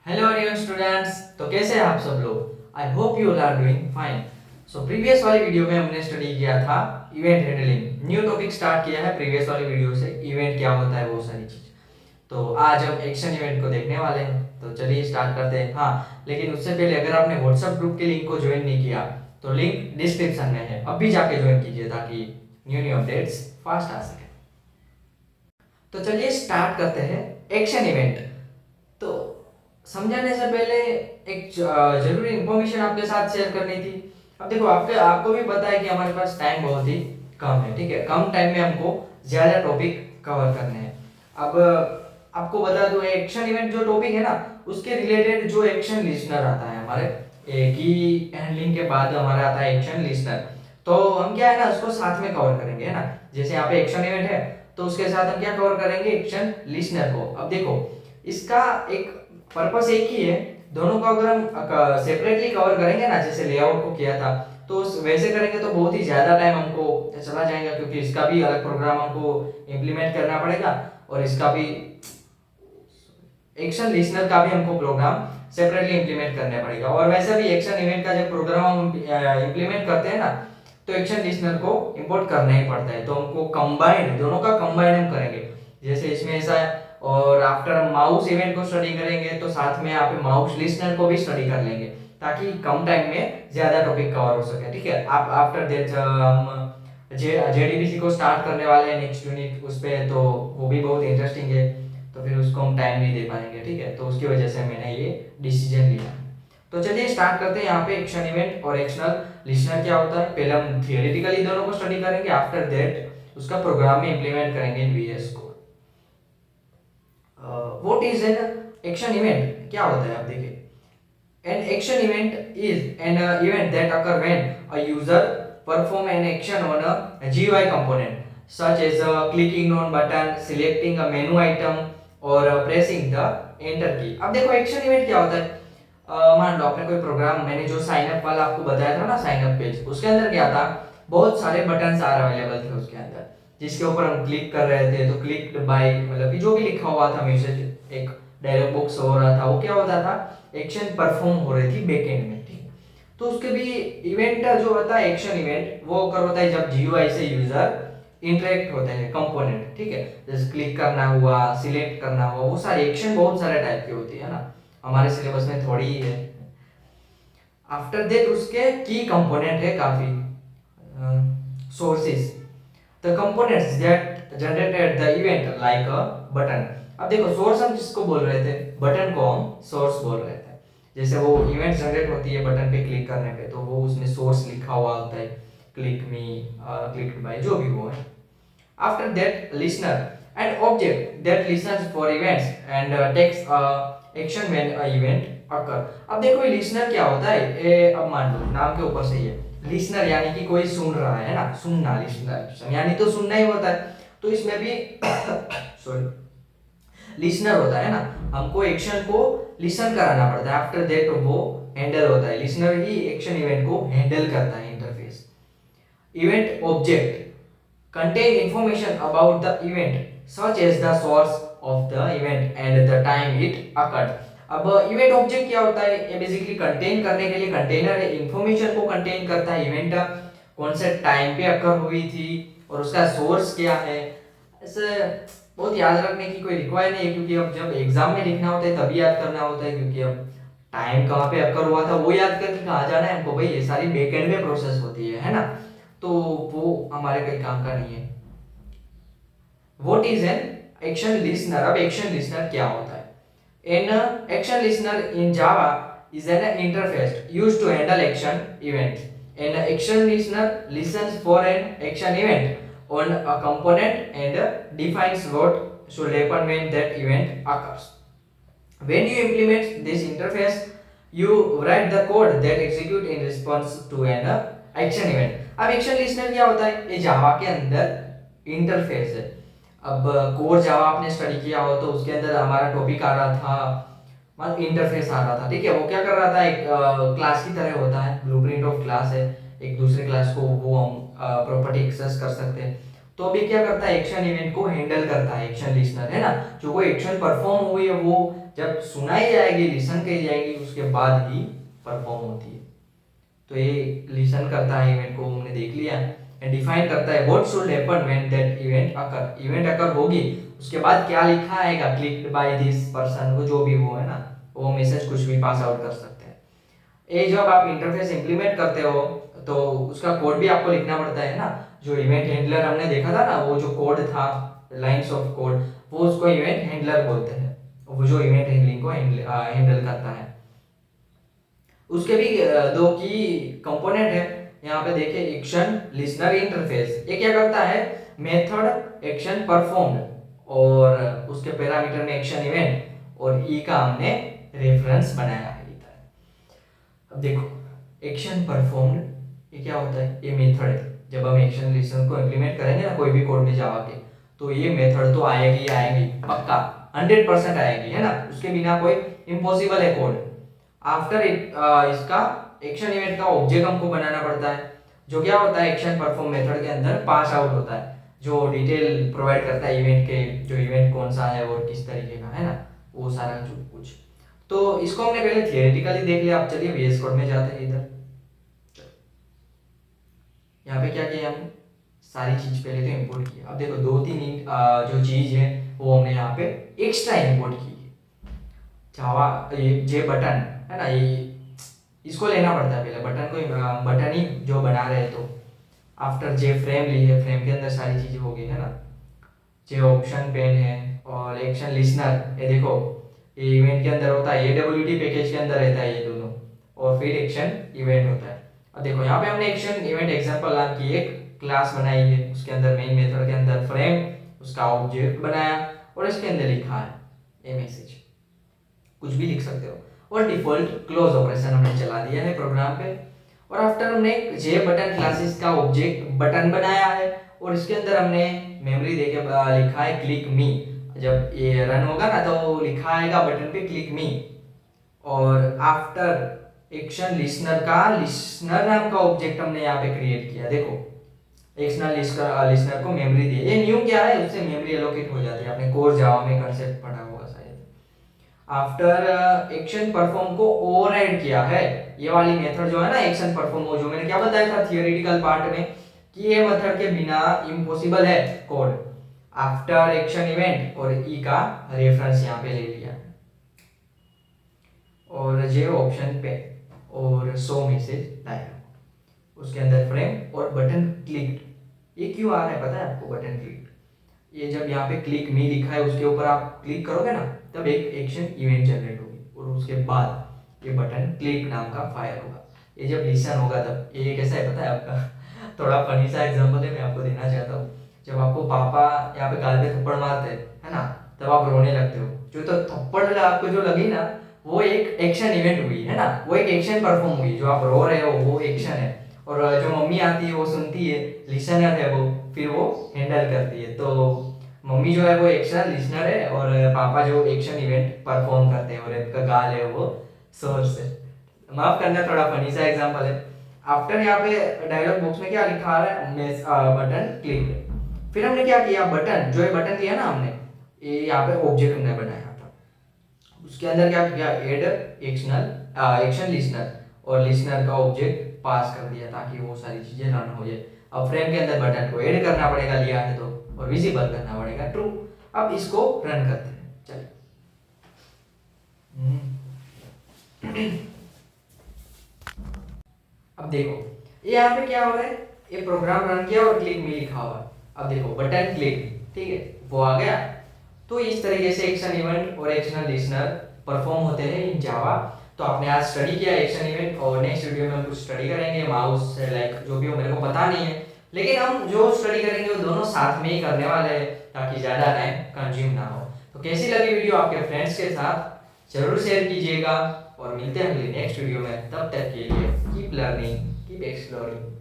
Hello dear students. तो कैसे हैं आप सब लोग? I hope you are doing fine. So previous वाली वीडियो में हमने स्टडी किया था event handling. New topic start किया है प्रीवियस वाली वीडियो से, इवेंट क्या होता है वो सारी चीज। तो आज हम एक्शन इवेंट को देखने वाले हैं, तो चलिए स्टार्ट करते हैं। हाँ, लेकिन उससे पहले अगर आपने व्हाट्सएप ग्रुप के लिंक को ज्वाइन नहीं किया तो लिंक डिस्क्रिप्शन में है, अभी जाके ज्वाइन कीजिए ताकि न्यू न्यू अपडेट्स फास्ट आ सके। तो चलिए स्टार्ट करते हैं एक्शन इवेंट। तो समझाने से पहले एक जरूरी इंफॉर्मेशन आपके साथ शेयर करनी थी। अब देखो, आपके आपको भी पता है कि हमारे पास टाइम बहुत ही कम है, ठीक है। कम टाइम में हमको ज्यादा टॉपिक कवर करने हैं। अब आपको बता दूं, एक्शन इवेंट जो टॉपिक है ना, उसके रिलेटेड जो एक्शन लिस्नर आता है हमारे की हैंडलिंग के बाद हमारा आता है एक्शन लिस्नर। तो हम क्या है ना, उसको साथ में कवर करेंगे, है ना। जैसे यहाँ पे एक्शन इवेंट है तो उसके साथ हम क्या कवर करेंगे, एक्शन लिस्नर को। अब देखो, इसका एक पर्पस एक ही है। दोनों को अगर हम सेपरेटली कवर करेंगे ना, जैसे लेआउट को किया था, तो वैसे करेंगे तो बहुत ही ज्यादा टाइम हमको चला जाएगा, क्योंकि इसका भी अलग प्रोग्राम हमको इम्प्लीमेंट करना पड़ेगा और इसका भी एक्शन लिसनर का भी हमको प्रोग्राम सेपरेटली इंप्लीमेंट करना पड़ेगा। और वैसे भी एक्शन इवेंट का जब प्रोग्राम हम इंप्लीमेंट करते हैं ना, तो एक्शन लिसनर को इंपोर्ट करना ही पड़ता है। तो हमको कंबाइंड, दोनों का कंबाइंड हम करेंगे। जैसे इसमें ऐसा है, और आफ्टर माउस इवेंट को स्टडी करेंगे तो साथ में यहाँ पे माउस लिसनर को भी स्टडी कर लेंगे, ताकि कम टाइम में ज्यादा टॉपिक कवर हो सके, ठीक है। आप आफ्टर दैट हम जेडीबीसी को स्टार्ट करने वाले हैं नेक्स्ट यूनिट उस पे, तो वो भी बहुत इंटरेस्टिंग है। तो फिर उसको हम टाइम नहीं दे पाएंगे, ठीक है। तो उसकी वजह से मैंने ये डिसीजन लिया। तो चलिए स्टार्ट करते हैं। यहाँ पे एक्शन इवेंट और एक्शनल लिसनर क्या होता है, पहले हम थियोरेटिकली दोनों को स्टडी करेंगे, आफ्टर दैट उसका प्रोग्राम में इंप्लीमेंट करेंगे in VS code. What is an action event, क्या होता है आप देखिए। An action event is an event that occur when a user perform an action on a GUI component, such as clicking on button, selecting a menu item, or pressing the enter key. अब देखो action event क्या होता है। मान लो आपने कोई programme, मैंने जो साइन अप वाला आपको बताया था ना, साइन अप पेज, उसके अंदर क्या था, बहुत सारे बटन्स आर अवेलेबल थे उसके अंदर, जिसके ऊपर हम क्लिक कर रहे थे। तो क्लिक बाय मतलब कि जो भी लिखा हुआ था मैसेज, एक डायलॉग बॉक्स हो रहा था, वो क्या होता था, एक्शन परफॉर्म हो रही थी बैकएंड में, ठीक। तो उसके भी इवेंट जो होता है एक्शन इवेंट, वो कर होता है जब जीयूआई से यूजर इंटरेक्ट होते हैं कंपोनेंट, ठीक है। जैसे क्लिक करना हुआ, सिलेक्ट करना हुआ, वो सारे एक्शन बहुत सारे टाइप की होती है ना, हमारे सिलेबस में थोड़ी ही है। आफ्टर दैट उसके की कंपोनेंट है काफी, sources, the components that generated the event like a button. अब देखो, सोर्स हम जिसको बोल रहे थे, बटन को हम सोर्स बोल रहे थे। जैसे वो इवेंट जनरेट होती है बटन पे क्लिक करने पे, तो वो उसमें सोर्स लिखा हुआ होता है, क्लिक मी, क्लिक बाय, जो भी वो है। After that, listener, an object that listens for events and takes action when a event occur. अब देखो, ये listener क्या होता है, ये अब मान लो नाम के ऊपर से ही है, listener यानी कि कोई सुन रहा है ना, सुनना, listener यानी तो सुनना ही होता है। तो इसमें भी सॉरी, लिसनर होता है ना, हमको एक्शन को लिसन कराना पड़ता है, आफ्टर दैट वो हैंडल होता है। लिसनर ही एक्शन इवेंट को हैंडल करता है, interface. Event object contain information about the event such as the source of the event and the time it occurred. अब इवेंट ऑब्जेक्ट क्या होता है, ये बेसिकली कंटेन करने के लिए कंटेनर है, इंफॉर्मेशन को कंटेन करता है, इवेंट कौन से टाइम पे अकर हुई थी और उसका सोर्स क्या है। ऐसे बहुत याद रखने की कोई रिक्वायर नहीं है, क्योंकि अब जब एग्जाम में लिखना होता है तभी याद करना होता है, क्योंकि अब टाइम कहाँ पे अकर हुआ था वो याद करके कहाँ जाना है हमको, भाई ये सारी बैकएंड में प्रोसेस होती है ना। तो वो हमारे कई काम का नहीं है। What is an action listener, अब एक्शन लिसनर क्या होता है। An action listener in Java is an interface used to handle action event. An action listener listens for an action event on a component and defines what should happen when that event occurs. When you implement this interface, you write the code that execute in response to an action event. अब action listener क्या होता है, ये जावा के अंदर interface है। अब core Java आपने स्टडी किया हो तो उसके अंदर हमारा टॉपिक आ रहा था, मतलब इंटरफेस आ रहा था, ठीक है। वो क्या कर रहा था, एक क्लास की तरह होता है, ब्लूप्रिंट ऑफ क्लास है, एक दूसरे क्लास को वो हम प्रॉपर्टी एक्सेस कर सकते हैं। तो अभी क्या करता है, एक्शन इवेंट को हैंडल करता है एक्शन लिस्नर, है ना। जो कोई एक्शन परफॉर्म हुई है वो जब सुनाई जाएगी, लिसन करी जाएगी, उसके बाद ही परफॉर्म होती है। तो ये लिसन करता है इवेंट को, हमने देख लिया। एंड डिफाइन करता है what should happen when that event occur, event occur होगी उसके बाद क्या लिखा आएगा, क्लिक्ड बाय दिस पर्सन, वो जो भी वो है ना, वो मैसेज कुछ भी पास आउट कर सकते हैं। ये जब आप इंटरफेस इंप्लीमेंट करते हो तो उसका कोड भी आपको लिखना पड़ता है ना। जो इवेंट हैंडलर हमने देखा था ना, वो जो कोड था, लाइंस ऑफ कोड, वो उसको इवेंट हैंडलर बोलते हैं, वो जो इवेंट हैंडलिंग को हैंडल करता है। उसके भी दो की कंपोनेंट है यहाँ पे देखिए, एक्शन लिसनर इंटरफेस। ये क्या करता है, मेथड एक्शन परफॉर्म्ड, और उसके पैरामीटर में एक्शन इवेंट और ई का हमने रेफरेंस बनाया है इधर। अब देखो एक्शन परफॉर्म्ड ये क्या होता है, ये मेथड है। जब हम एक्शन लिसनर को इंप्लीमेंट करेंगे ना कोई भी कोड में जावा के, तो ये मेथड तो आएगी आएगी पक्का, 100% आएगी, है ना, उसके बिना कोई इम्पॉसिबल है कोड। आफ्टर इसका एक्शन इवेंट का ऑब्जेक्ट हमको बनाना पड़ता है, जो क्या होता है एक्शन परफॉर्म मेथड के अंदर पास आउट होता है, जो डिटेल प्रोवाइड करता है इवेंट के, जो इवेंट कौन सा है और किस तरीके का है ना, वो सारा जो कुछ। तो इसको हमने पहले थियोरेटिकली देख लिया। अब चलिए वीएस कोड में जाते हैं। इधर यहाँ पे क्या किया हमने, सारी चीज पहले तो इंपोर्ट किया। अब देखो दो तीन जो चीज है वो हमने यहाँ पे एक्स्ट्रा इंपोर्ट की है। जावा ये जे बटन है ना, ये इसको लेना पड़ता है पहले, बटन को, बटन ही जो बना रहे तो आफ्टर जे फ्रेम ली है, फ्रेम के अंदर सारी चीजें हो गई है ना। जे ऑप्शन पेन है और एक्शन लिसनर, ये देखो ये इवेंट के अंदर होता है, AWT पैकेज के अंदर रहता है ये दोनों, और फिर एक्शन इवेंट होता है। अब देखो यहाँ पे हमने एक्शन इवेंट एग्जांपल नाम की एक क्लास बनाई है, उसके अंदर मेन मेथड के अंदर फ्रेम, उसका ऑब्जेक्ट बनाया और इसके अंदर लिखा है ये मैसेज, कुछ भी लिख सकते हो। और डिफॉल्ट क्लोज ऑपरेशन हमने चला दिया है प्रोग्राम पे। और आफ्टर हमने जे बटन क्लासेस का ऑब्जेक्ट बटन बनाया है, और इसके अंदर हमने मेमोरी देके लिखा है क्लिक मी। जब ये रन होगा ना तो लिखा आएगा बटन पे क्लिक मी। और आफ्टर एक्शन लिसनर का लिसनर नाम का ऑब्जेक्ट हमने यहाँ पे क्रिएट किया। देखो एक्शन लिसनर को मेमोरी दी, ये न्यू क्या है, उससे मेमोरी एलोकेट हो जाती है, आपने कोर जावा में कंसेप्ट पढ़ा होगा शायद। आफ्टर एक्शन परफॉर्म को ओवरराइड किया है, ये वाली मेथड जो है ना एक्शन परफॉर्म, वो जो मैंने क्या बताया था थियोरेटिकल पार्ट में कि ये मेथड के बिना इम्पॉसिबल है कोड। आफ्टर एक्शन इवेंट और ई का रेफरेंस यहाँ पे ले लिया, और जे ऑप्शन पे और शो मैसेज लाया, उसके अंदर फ्रेम और बटन क्लिक्ड। ये क्यों आ रहा है पता है आपको, बटन क्लिक्ड, ये जब यहाँ पे क्लिक मी लिखा है उसके ऊपर आप क्लिक करोगे ना तब एक एक्शन इवेंट जनरेट होगी, और उसके बाद ये बटन क्लिक नाम का फायर होगा। ये जब लिसन होगा तब ये कैसा है पता है आपका थोड़ा फनी सा एग्जांपल है मैं आपको देना चाहता हूँ। जब आपको पापा यहाँ पे गाल पे थप्पड़ मारते हैं है ना, तब आप रोने लगते हो, जो तो थप्पड़ आपको जो लगी ना वो एक एक्शन इवेंट हुई है ना, वो एक एक्शन परफॉर्म हुई, जो आप रो रहे हो वो एक्शन है। और जो मम्मी आती है वो सुनती है, लिसनर है वो, फिर वो हैंडल करती है। तो मम्मी जो है वो एक्शन लिसनर है, और पापा जो एक्शन इवेंट परफॉर्म करते हैं, और इनका गाल है वो सोर्स है। माफ करना थोड़ा फनी सा एग्जांपल है। आफ्टर यहाँ पे डायलॉग बॉक्स में क्या लिखा आ रहा है, बटन क्लिक। फिर हमने क्या किया, बटन जो है बटन लिया ना हमने, ये यहाँ पे ऑब्जेक्ट हमने बनाया था, उसके अंदर क्या किया, एड एक्शन लिसनर, और लिसनर का ऑब्जेक्ट पास कर दिया ताकि वो सारी चीजें रन हो जाए। अब फ्रेम के अंदर बटन को ऐड करना पड़ेगा लिया है तो, और विजिबल करना पड़ेगा ट्रू। अब इसको रन करते हैं, चलिए। अब देखो ये यहाँ पे क्या हो रहा है, ये प्रोग्राम रन किया और क्लिक में लिखा हुआ है। अब देखो बटन क्लिक, ठीक है, वो आ गया। तो इस तरीके से एक्शन इवेंट और एक्शन लिसनर परफॉर्म होते हैं इन जावा। तो आपने आज स्टडी किया एक्शन इवेंट, और नेक्स्ट वीडियो में हम कुछ स्टडी करेंगे माउस लाइक जो भी हो मेरे को पता नहीं है, लेकिन हम जो स्टडी करेंगे वो दोनों साथ में ही करने वाले हैं ताकि ज़्यादा टाइम कंज्यूम ना हो। तो कैसी लगी वीडियो आपके फ्रेंड्स के साथ जरूर शेयर कीजिएगा, और मिलते हैं अगले नेक्स्ट वीडियो में। तब तक के लिए कीप लर्निंग, कीप एक्सप्लोरिंग।